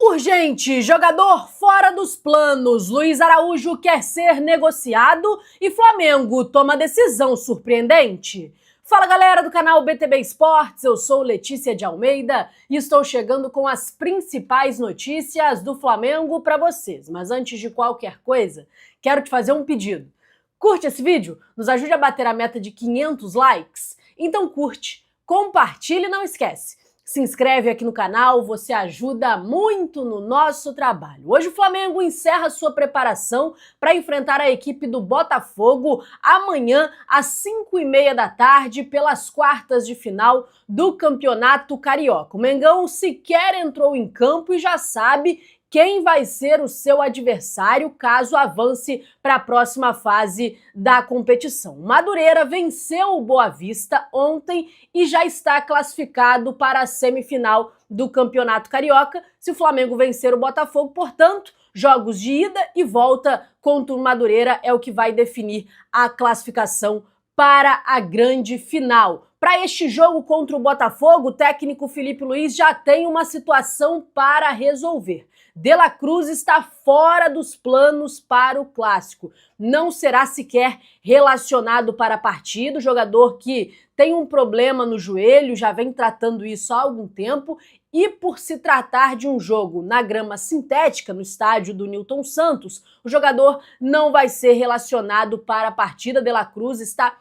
Urgente, jogador fora dos planos. Luiz Araújo quer ser negociado e Flamengo toma decisão surpreendente. Fala galera do canal BTB Esportes, eu sou Letícia de Almeida e estou chegando com as principais notícias do Flamengo para vocês. Mas antes de qualquer coisa, quero te fazer um pedido. Curte esse vídeo? Nos ajude a bater a meta de 500 likes? Então curte, compartilha e não esquece. Se inscreve aqui no canal, você ajuda muito no nosso trabalho. Hoje o Flamengo encerra sua preparação para enfrentar a equipe do Botafogo amanhã às 5h30 da tarde pelas quartas de final do Campeonato Carioca. O Mengão sequer entrou em campo e já sabe quem vai ser o seu adversário caso avance para a próxima fase da competição. Madureira venceu o Boa Vista ontem e já está classificado para a semifinal do Campeonato Carioca. Se o Flamengo vencer o Botafogo, portanto, jogos de ida e volta contra o Madureira é o que vai definir a classificação para a grande final. Para este jogo contra o Botafogo, o técnico Filipe Luiz já tem uma situação para resolver. De La Cruz está fora dos planos para o clássico. Não será sequer relacionado para a partida. O jogador que tem um problema no joelho, já vem tratando isso há algum tempo, e por se tratar de um jogo na grama sintética, no estádio do Newton Santos, o jogador não vai ser relacionado para a partida. De La Cruz está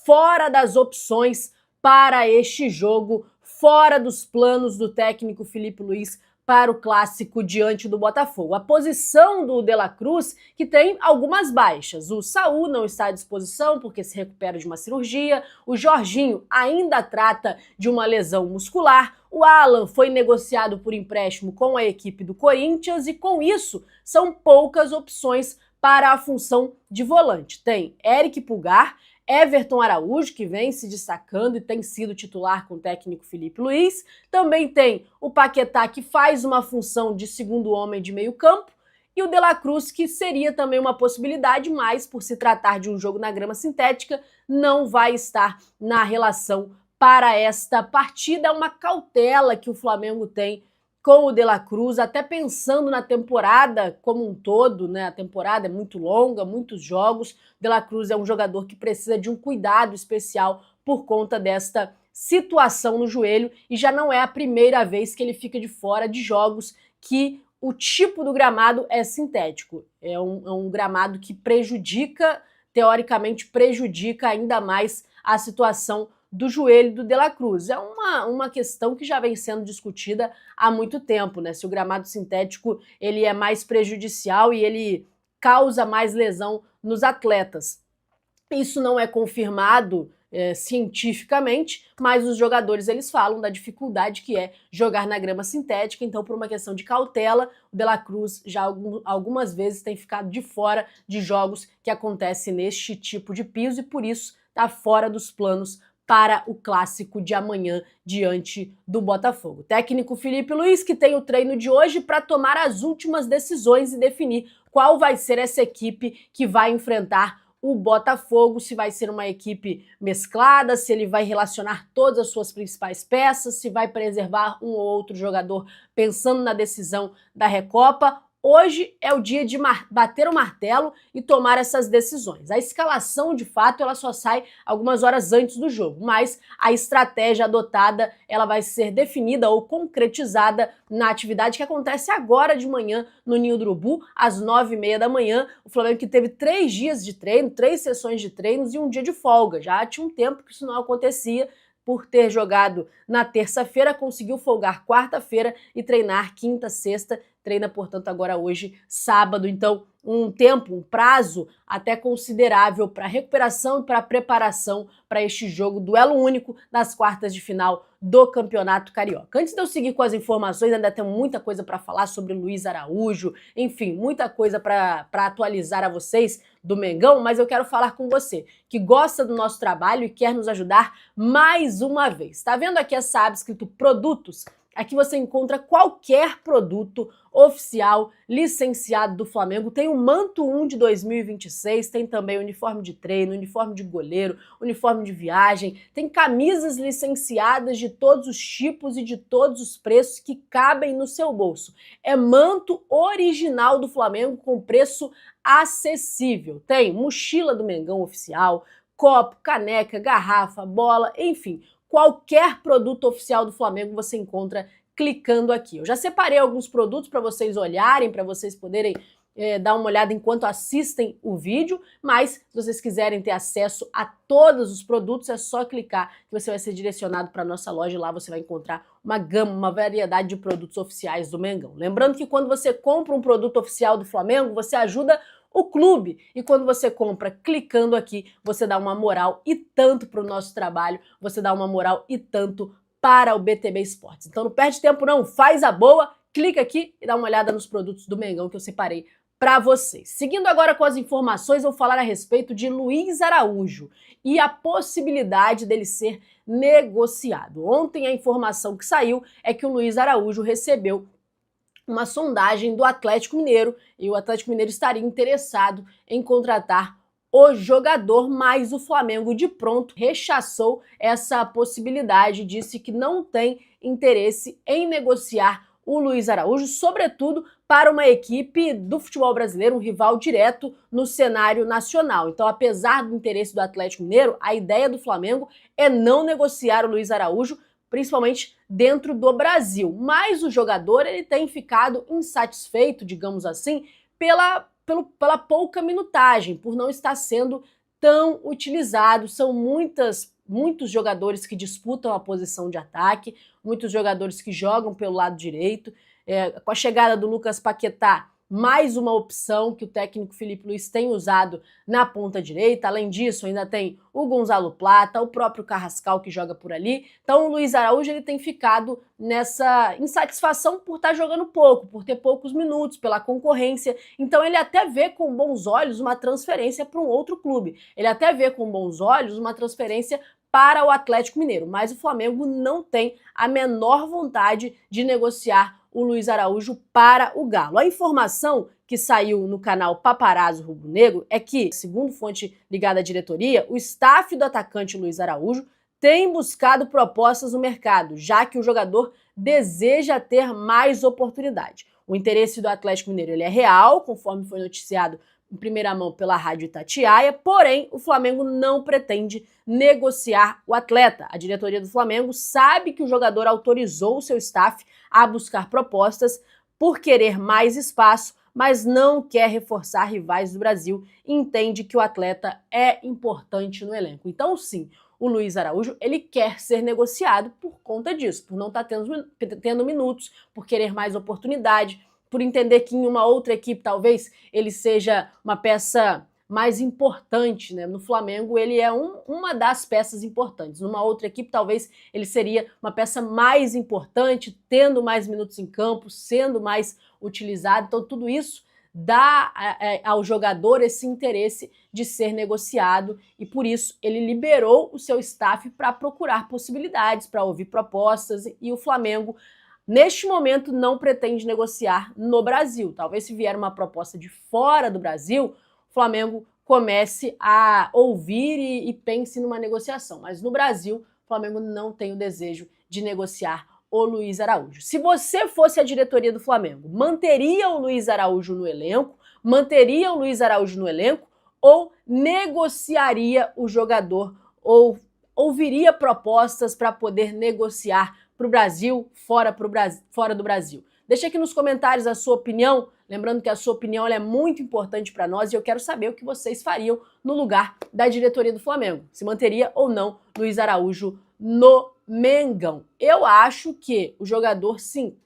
fora das opções para este jogo, fora dos planos do técnico Filipe Luiz para o clássico diante do Botafogo. A posição do De La Cruz, que tem algumas baixas. O Saul não está à disposição porque se recupera de uma cirurgia. O Jorginho ainda trata de uma lesão muscular. O Alan foi negociado por empréstimo com a equipe do Corinthians e com isso são poucas opções para a função de volante. Tem Eric Pulgar, Everton Araújo, que vem se destacando e tem sido titular com o técnico Filipe Luiz. Também tem o Paquetá, que faz uma função de segundo homem de meio campo. E o De La Cruz, que seria também uma possibilidade, mas por se tratar de um jogo na grama sintética, não vai estar na relação para esta partida. É uma cautela que o Flamengo tem com o De La Cruz, até pensando na temporada como um todo, né? A temporada é muito longa, muitos jogos. De La Cruz é um jogador que precisa de um cuidado especial por conta desta situação no joelho e já não é a primeira vez que ele fica de fora de jogos que o tipo do gramado é sintético. É um gramado que prejudica, teoricamente prejudica ainda mais a situação do joelho do De La Cruz. É uma questão que já vem sendo discutida há muito tempo, né? Se o gramado sintético ele é mais prejudicial e ele causa mais lesão nos atletas. Isso não é confirmado cientificamente, mas os jogadores eles falam da dificuldade que é jogar na grama sintética, então por uma questão de cautela, o De La Cruz já algumas vezes tem ficado de fora de jogos que acontecem neste tipo de piso e por isso está fora dos planos para o clássico de amanhã diante do Botafogo. O técnico Filipe Luiz, que tem o treino de hoje para tomar as últimas decisões e definir qual vai ser essa equipe que vai enfrentar o Botafogo, se vai ser uma equipe mesclada, se ele vai relacionar todas as suas principais peças, se vai preservar um ou outro jogador pensando na decisão da Recopa. Hoje é o dia de bater o martelo e tomar essas decisões. A escalação, de fato, ela só sai algumas horas antes do jogo, mas a estratégia adotada ela vai ser definida ou concretizada na atividade que acontece agora de manhã no Ninho do Urubu, às 9h30 da manhã. O Flamengo que teve 3 dias de treino, 3 sessões de treinos e um dia de folga. Já tinha um tempo que isso não acontecia. Por ter jogado na terça-feira, conseguiu folgar quarta-feira e treinar quinta, sexta. Treina, portanto, agora hoje, sábado. Então, um tempo, um prazo até considerável para recuperação e para preparação para este jogo, duelo único das quartas de final do Campeonato Carioca. Antes de eu seguir com as informações, ainda tem muita coisa para falar sobre Luiz Araújo, enfim, muita coisa para atualizar a vocês do Mengão, mas eu quero falar com você que gosta do nosso trabalho e quer nos ajudar mais uma vez. Tá vendo aqui essa aba escrito Produtos? Aqui você encontra qualquer produto oficial licenciado do Flamengo. Tem o Manto 1 de 2026, tem também uniforme de treino, uniforme de goleiro, uniforme de viagem, tem camisas licenciadas de todos os tipos e de todos os preços que cabem no seu bolso. É manto original do Flamengo com preço acessível. Tem mochila do Mengão oficial, copo, caneca, garrafa, bola, enfim, qualquer produto oficial do Flamengo você encontra clicando aqui. Eu já separei alguns produtos para vocês olharem, para vocês poderem dar uma olhada enquanto assistem o vídeo, mas se vocês quiserem ter acesso a todos os produtos, é só clicar que você vai ser direcionado para a nossa loja e lá você vai encontrar uma gama, uma variedade de produtos oficiais do Mengão. Lembrando que quando você compra um produto oficial do Flamengo, você ajuda o clube. E quando você compra clicando aqui, você dá uma moral e tanto para o nosso trabalho, você dá uma moral e tanto para o BTB Esportes. Então não perde tempo não, faz a boa, clica aqui e dá uma olhada nos produtos do Mengão que eu separei para vocês. Seguindo agora com as informações, eu vou falar a respeito de Luiz Araújo e a possibilidade dele ser negociado. Ontem a informação que saiu é que o Luiz Araújo recebeu uma sondagem do Atlético Mineiro e o Atlético Mineiro estaria interessado em contratar o jogador, mas o Flamengo de pronto rechaçou essa possibilidade, disse que não tem interesse em negociar o Luiz Araújo, sobretudo para uma equipe do futebol brasileiro, um rival direto no cenário nacional. Então, apesar do interesse do Atlético Mineiro, a ideia do Flamengo é não negociar o Luiz Araújo, principalmente dentro do Brasil. Mas o jogador ele tem ficado insatisfeito, digamos assim, pela pouca minutagem, por não estar sendo tão utilizado. São muitos jogadores que disputam a posição de ataque, muitos jogadores que jogam pelo lado direito. Com a chegada do Lucas Paquetá, mais uma opção que o técnico Felipe Luiz tem usado na ponta direita. Além disso, ainda tem o Gonzalo Plata, o próprio Carrascal que joga por ali. Então o Luiz Araújo ele tem ficado nessa insatisfação por estar jogando pouco, por ter poucos minutos, pela concorrência. Então ele até vê com bons olhos uma transferência para um outro clube. Ele até vê com bons olhos uma transferência para o Atlético Mineiro, mas o Flamengo não tem a menor vontade de negociar o Luiz Araújo para o Galo. A informação que saiu no canal Paparazzo Rubro Negro é que, segundo fonte ligada à diretoria, o staff do atacante Luiz Araújo tem buscado propostas no mercado, já que o jogador deseja ter mais oportunidade. O interesse do Atlético Mineiro ele é real, conforme foi noticiado em primeira mão pela Rádio Itatiaia, porém o Flamengo não pretende negociar o atleta. A diretoria do Flamengo sabe que o jogador autorizou o seu staff a buscar propostas por querer mais espaço, mas não quer reforçar rivais do Brasil e entende que o atleta é importante no elenco. Então sim, o Luiz Araújo ele quer ser negociado por conta disso, por não estar tendo minutos, por querer mais oportunidade, por entender que em uma outra equipe talvez ele seja uma peça mais importante, né? No Flamengo ele é uma das peças importantes. Numa outra equipe talvez ele seria uma peça mais importante, tendo mais minutos em campo, sendo mais utilizado. Então tudo isso dá ao jogador esse interesse de ser negociado e por isso ele liberou o seu staff para procurar possibilidades, para ouvir propostas e o Flamengo neste momento não pretende negociar no Brasil. Talvez se vier uma proposta de fora do Brasil, o Flamengo comece a ouvir e pense numa negociação. Mas no Brasil, o Flamengo não tem o desejo de negociar o Luiz Araújo. Se você fosse a diretoria do Flamengo, manteria o Luiz Araújo no elenco? Manteria o Luiz Araújo no elenco? Ou negociaria o jogador? Ou ouviria propostas para poder negociar para o Brasil, fora do Brasil? Deixa aqui nos comentários a sua opinião, lembrando que a sua opinião é muito importante para nós e eu quero saber o que vocês fariam no lugar da diretoria do Flamengo. Se manteria ou não Luiz Araújo no Mengão. Eu acho que o jogador, sim,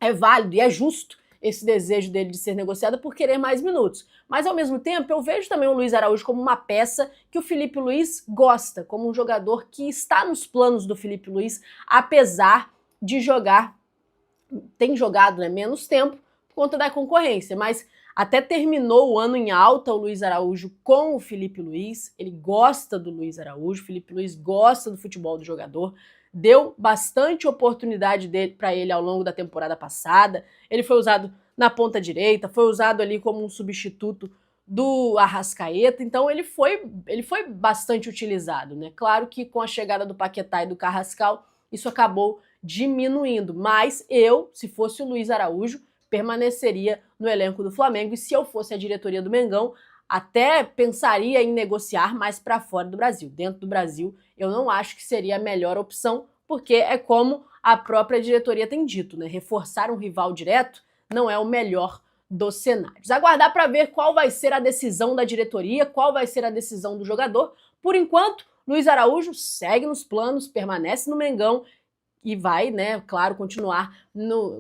é válido e é justo esse desejo dele de ser negociado por querer mais minutos. Mas, ao mesmo tempo, eu vejo também o Luiz Araújo como uma peça que o Felipe Luiz gosta, como um jogador que está nos planos do Felipe Luiz, apesar de tem jogado menos tempo por conta da concorrência, mas até terminou o ano em alta o Luiz Araújo com o Felipe Luiz, ele gosta do Luiz Araújo, o Felipe Luiz gosta do futebol do jogador, deu bastante oportunidade para ele ao longo da temporada passada. Ele foi usado na ponta direita, foi usado ali como um substituto do Arrascaeta, então ele foi bastante utilizado, né? Claro que com a chegada do Paquetá e do Carrascal, isso acabou diminuindo, mas eu, se fosse o Luiz Araújo, permaneceria no elenco do Flamengo, e se eu fosse a diretoria do Mengão, até pensaria em negociar mais para fora do Brasil. Dentro do Brasil, eu não acho que seria a melhor opção, porque é como a própria diretoria tem dito, né? Reforçar um rival direto não é o melhor dos cenários. Aguardar para ver qual vai ser a decisão da diretoria, qual vai ser a decisão do jogador. Por enquanto, Luiz Araújo segue nos planos, permanece no Mengão e vai, né, claro, continuar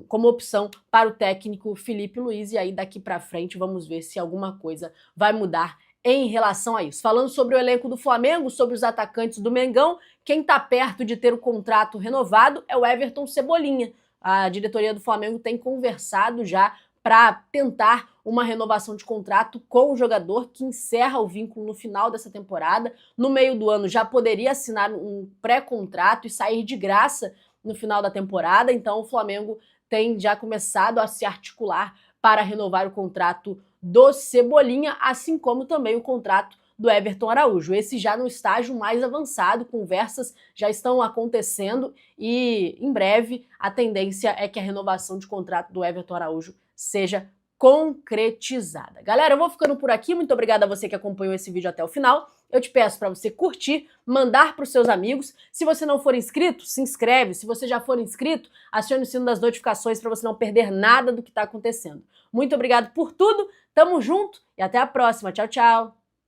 como opção para o técnico Felipe Luiz. E aí daqui para frente vamos ver se alguma coisa vai mudar em relação a isso. Falando sobre o elenco do Flamengo, sobre os atacantes do Mengão, quem está perto de ter o contrato renovado é o Everton Cebolinha. A diretoria do Flamengo tem conversado já para tentar uma renovação de contrato com o jogador, que encerra o vínculo no final dessa temporada. No meio do ano já poderia assinar um pré-contrato e sair de graça no final da temporada, então o Flamengo tem já começado a se articular para renovar o contrato do Cebolinha, assim como também o contrato do Everton Araújo. Esse já no estágio mais avançado, conversas já estão acontecendo e em breve a tendência é que a renovação de contrato do Everton Araújo seja concretizada. Galera, eu vou ficando por aqui. Muito obrigada a você que acompanhou esse vídeo até o final. Eu te peço para você curtir, mandar para os seus amigos. Se você não for inscrito, se inscreve. Se você já for inscrito, acione o sino das notificações para você não perder nada do que está acontecendo. Muito obrigado por tudo, tamo junto e até a próxima. Tchau, tchau!